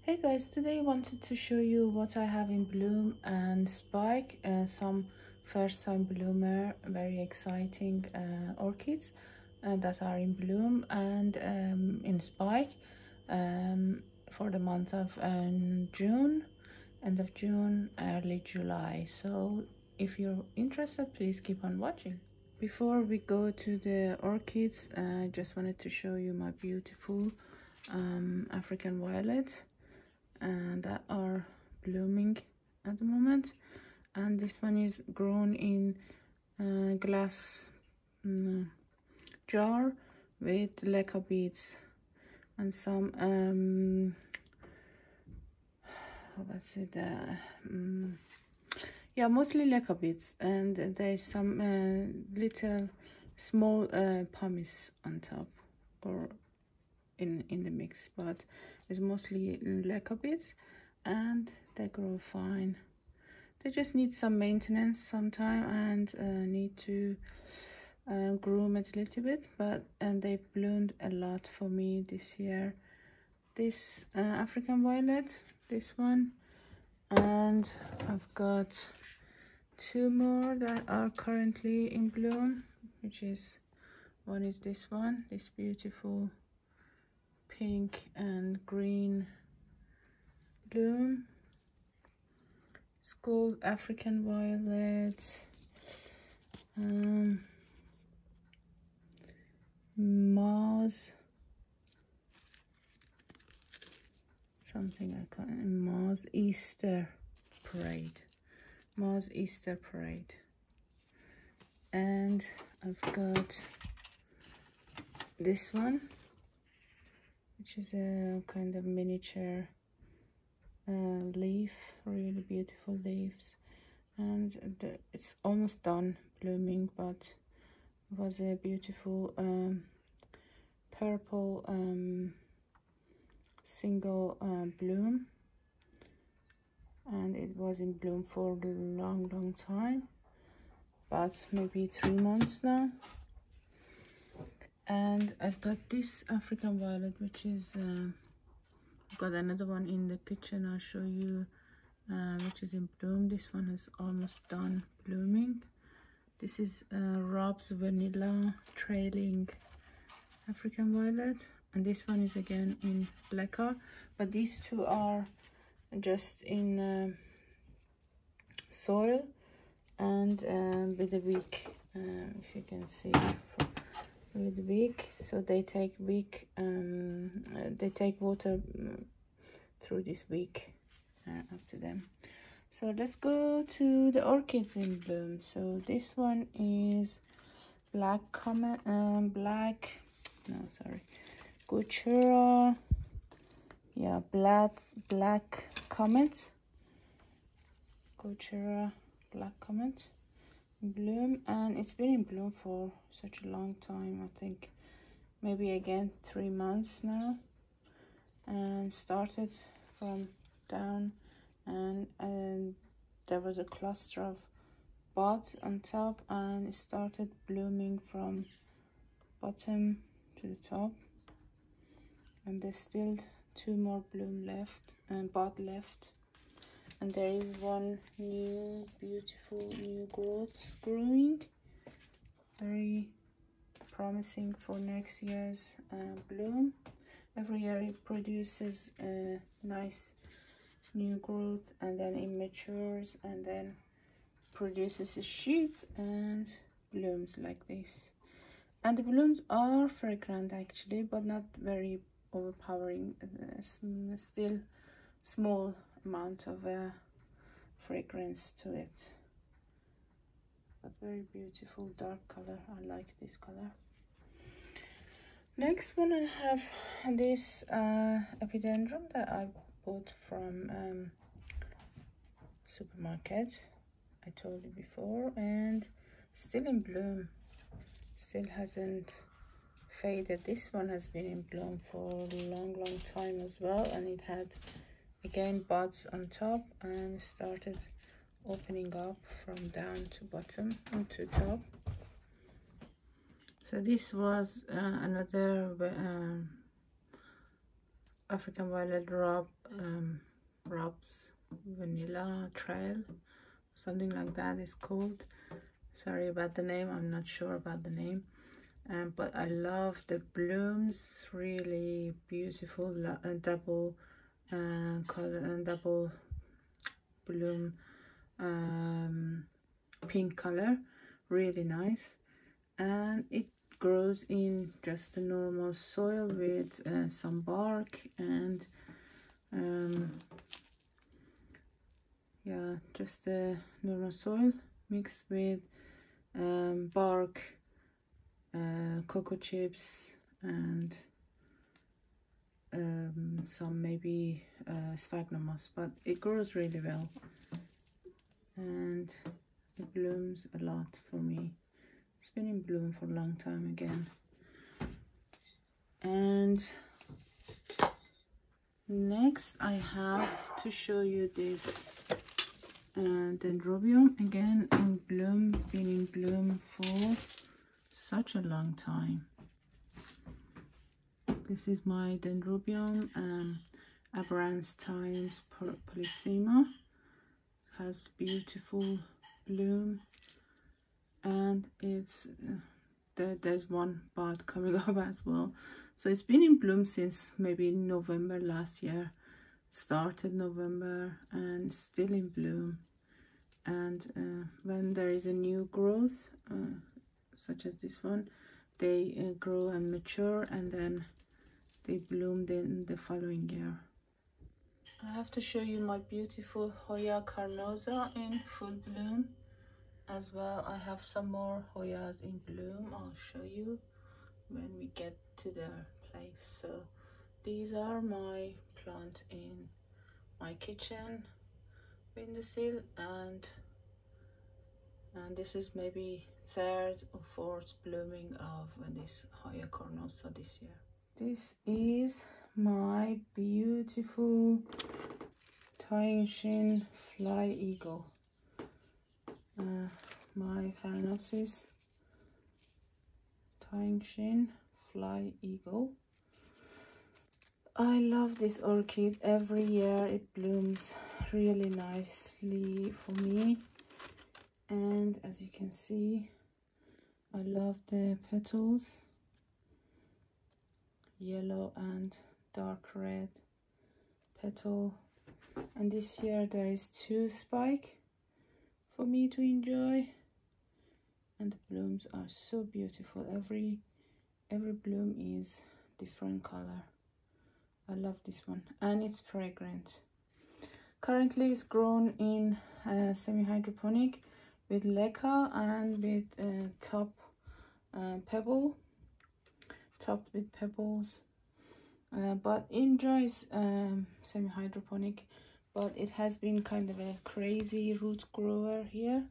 Hey guys, today I wanted to show you what I have in bloom and spike, some first time bloomer, very exciting orchids that are in bloom and in spike for the month of June, end of June, early July. So if you're interested, please keep on watching. Before we go to the orchids, I just wanted to show you my beautiful African violets that are blooming at the moment, and this one is grown in a glass jar with leca beads and some what's it, yeah, mostly leca beads, and there's some little small pumice on top or in the mix, but it's mostly leca beads and they grow fine. They just need some maintenance sometime and need to groom it a little bit, but they've bloomed a lot for me this year. This African violet, this one, and I've got two more that are currently in bloom, which is one is this one, this beautiful pink and green bloom. It's called African violet, Mars something, I can't, Mars Easter Parade, Mars Easter Parade. And I've got this one, which is a kind of miniature leaf, really beautiful leaves, and it's almost done blooming, but it was a beautiful purple single bloom, and it was in bloom for a long time, but maybe 3 months now. And I've got this African violet, which is I've got another one in the kitchen, I'll show you, which is in bloom. This one is almost done blooming. This is Rob's Vanilla Trailing African Violet, and this one is again in leca, but these two are just in soil and with a wick, if you can see, with wick, so they take wick, they take water through this wick up to them. So let's go to the orchids in bloom. So this one is Guchura, yeah, black comet, Guchura black comet in bloom, and it's been in bloom for such a long time, I think maybe again 3 months now, and started from down, and there was a cluster of buds on top, and it started blooming from bottom to the top, and there's still 2 more bloom left and bud left, and there is one new beautiful new growth growing, very promising for next year's bloom. Every year it produces a nice new growth, and then it matures and then produces a shoot and blooms like this. And the blooms are fragrant actually, but not very overpowering, still small amount of fragrance to it, but very beautiful dark color. I like this color. Next one, I have this epidendrum that I bought from supermarket, I told you before, and still in bloom, still hasn't faded. This one has been in bloom for a long time as well, and it had again buds on top and started opening up from down to bottom onto top. So this was another African Violet Robs Vanilla Trail, something like that is called. Sorry about the name, I'm not sure about the name. But I love the blooms, really beautiful, double color and double bloom, pink color, really nice. And it grows in just a normal soil with some bark and yeah, just a normal soil mixed with bark, cocoa chips, and some maybe sphagnum moss, but it grows really well and it blooms a lot for me. It's been in bloom for a long time again. And next I have to show you this dendrobium, again in bloom, been in bloom for such a long time. This is my dendrobium, Aberrans times Polysema. Has beautiful bloom, and it's there's one bud coming up as well. So it's been in bloom since maybe November last year, started November and still in bloom. And when there is a new growth such as this one, they grow and mature, and then they bloom in the following year. I have to show you my beautiful Hoya carnosa in full bloom as well. I have some more Hoyas in bloom. I'll show you when we get to their place. So these are my plants in my kitchen windowsill, and this is maybe third or fourth blooming of this Hoya carnosa this year. This is my beautiful Tying fly eagle, my Phalaenopsis Tying fly eagle. I love this orchid. Every year it blooms really nicely for me, and as you can see, I love the petals, yellow and dark red petal. And this year there is 2 spikes for me to enjoy, and the blooms are so beautiful. Every bloom is different color. I love this one, and it's fragrant. Currently it's grown in semi-hydroponic with leca and with topped with pebbles, but enjoys semi-hydroponic. But it has been kind of a crazy root grower here,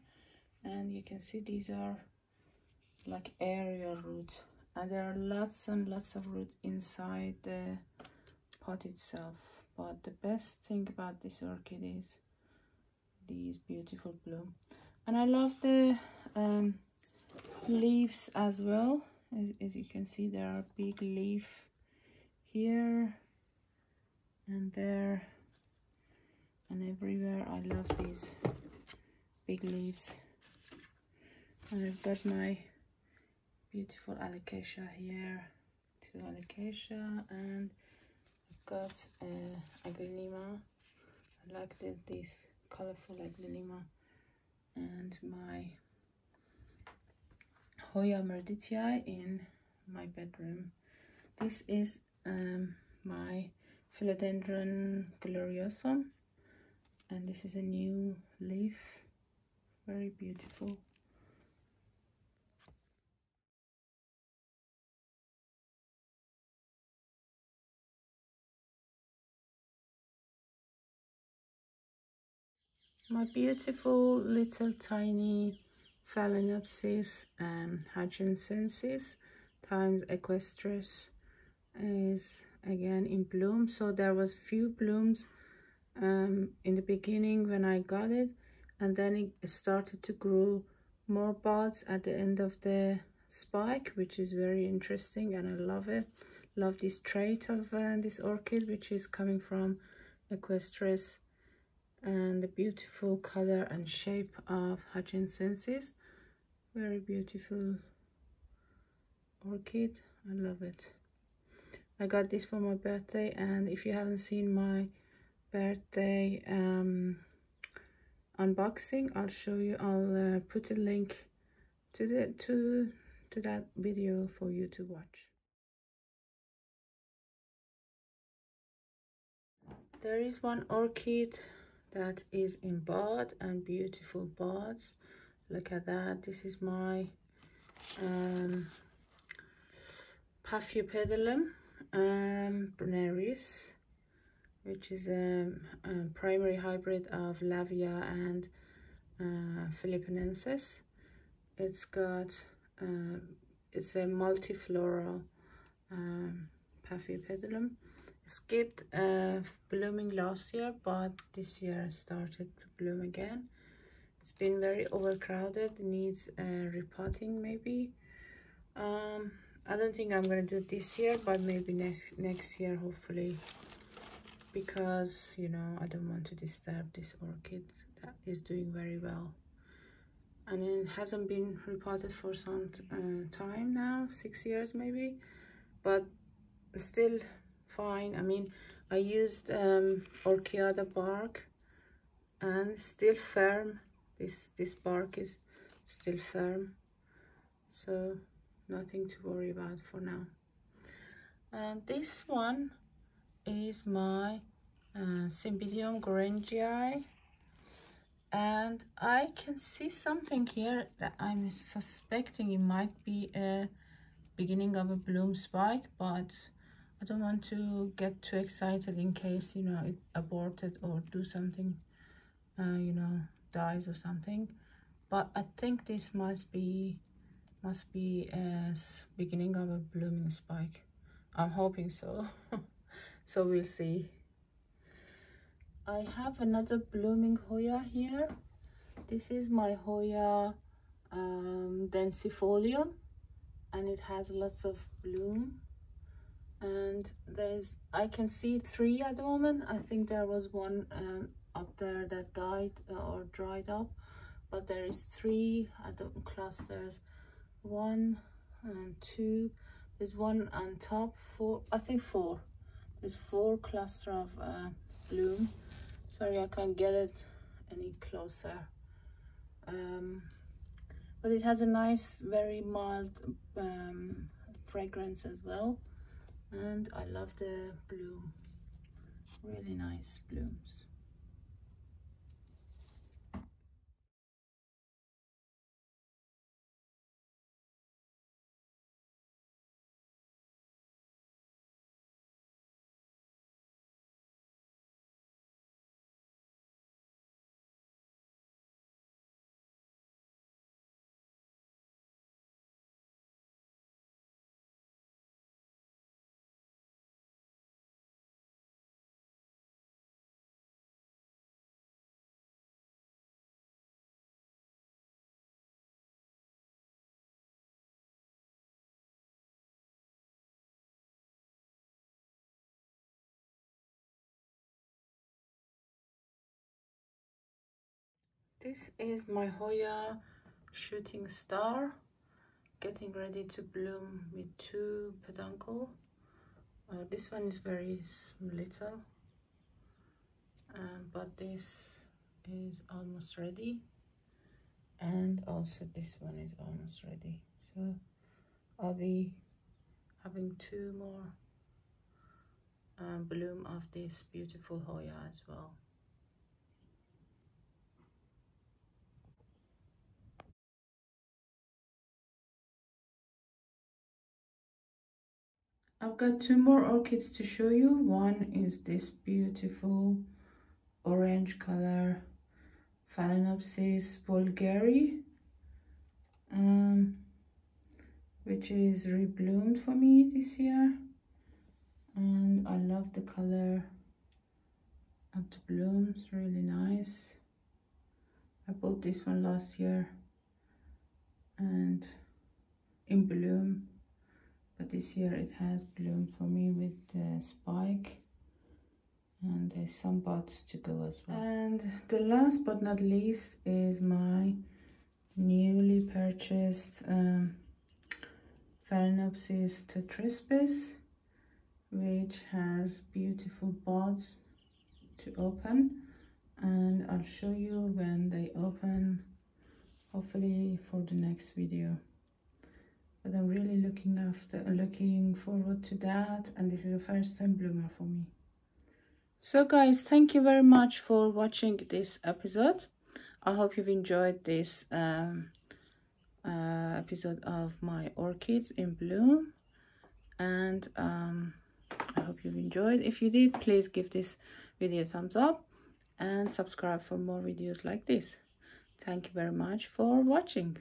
and you can see these are like area roots, and there are lots and lots of roots inside the pot itself. But the best thing about this orchid is these beautiful bloom, and I love the leaves as well. As you can see, there are big leaf here and there and everywhere. I love these big leaves. And I've got my beautiful alocasia here, 2 alocasia, and I've got aglaonema. I like this colorful aglaonema, and my Hoya merditii in my bedroom. This is my Philodendron gloriosum, and this is a new leaf, very beautiful. My beautiful little tiny Phalaenopsis hutchinsensis times equestris is again in bloom. So there was few blooms in the beginning when I got it, and then it started to grow more buds at the end of the spike, which is very interesting, and I love it. Love this trait of this orchid, which is coming from Equestris, and the beautiful color and shape of hutchinsensis. Very beautiful orchid. I love it. I got this for my birthday, and if you haven't seen my birthday unboxing, I'll show you. I'll put a link to that video for you to watch. There is one orchid that is in bud, and beautiful buds. Look at that. This is my Paphiopedilum Brunarius, which is a primary hybrid of Lavia and Philippinensis. It's got it's a multifloral Paphiopedilum. Skipped blooming last year, but this year started to bloom again. It's been very overcrowded, needs repotting maybe. I don't think I'm gonna do it this year, but maybe next year, hopefully, because you know, I don't want to disturb this orchid that is doing very well, and it hasn't been repotted for some time now, 6 years maybe, but still fine. I mean, I used Orchiada bark, and still firm. This bark is still firm, so nothing to worry about for now. And this one is my Cymbidium gorengii, and I can see something here that I'm suspecting it might be a beginning of a bloom spike, but I don't want to get too excited in case, you know, it aborted or do something, you know, dies or something. But I think this must be a beginning of a blooming spike. I'm hoping so. So we'll see. I have another blooming Hoya here. This is my Hoya densifolium, and it has lots of bloom. And I can see 3 at the moment. I think there was one up there that died or dried up, but there is 3 at the clusters. 1 and 2. There's one on top. 4, I think 4. There's 4 cluster of bloom. Sorry, I can't get it any closer. But it has a nice, very mild fragrance as well. And I love the bloom. Really nice blooms. This is my Hoya shooting star, getting ready to bloom with 2 peduncle. This one is very little, but this is almost ready, and also this one is almost ready. So I'll be having 2 more bloom of this beautiful Hoya as well. I've got 2 more orchids to show you. One is this beautiful orange color Phalaenopsis vulgare, which is rebloomed for me this year, and I love the color of the blooms, really nice. I bought this one last year and in bloom, but this year it has bloomed for me with the spike, and there's some buds to go as well. And the last but not least is my newly purchased Phalaenopsis tetraspis, which has beautiful buds to open, and I'll show you when they open, hopefully for the next video. But I'm really looking forward to that, and this is a first time bloomer for me. So guys, thank you very much for watching this episode. I hope you've enjoyed this episode of my orchids in bloom, and I hope you've enjoyed. If you did, please give this video a thumbs up and subscribe for more videos like this. Thank you very much for watching.